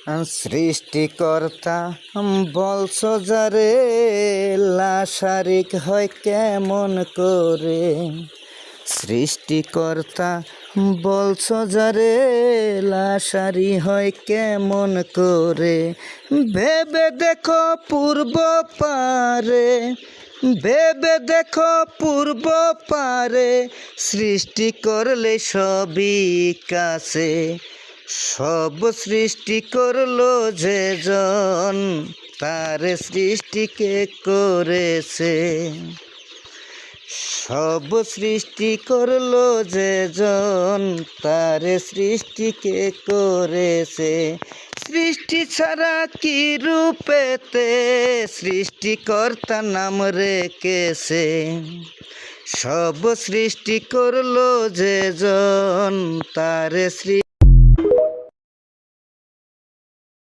সৃষ্টিকর্তা বলছ যারে লাশারিক হয় কেমন করে। সৃষ্টিকর্তা বলছ যারে লাশারি হয় কেমন করে। ভেবে দেখো পূর্ব পারে, ভেবে দেখো পূর্ব পারে, সৃষ্টি করলে সবই কাছে। সব সৃষ্টি করলো যে জন, তার সৃষ্টিকে করেছে। সব সৃষ্টি করলো যে জন, তার সৃষ্টিকে করেছে। সৃষ্টি ছাড়া কি রূপেতে সৃষ্টিকর্তা নাম রেখেছে। সব সৃষ্টি করলো যে জন, তার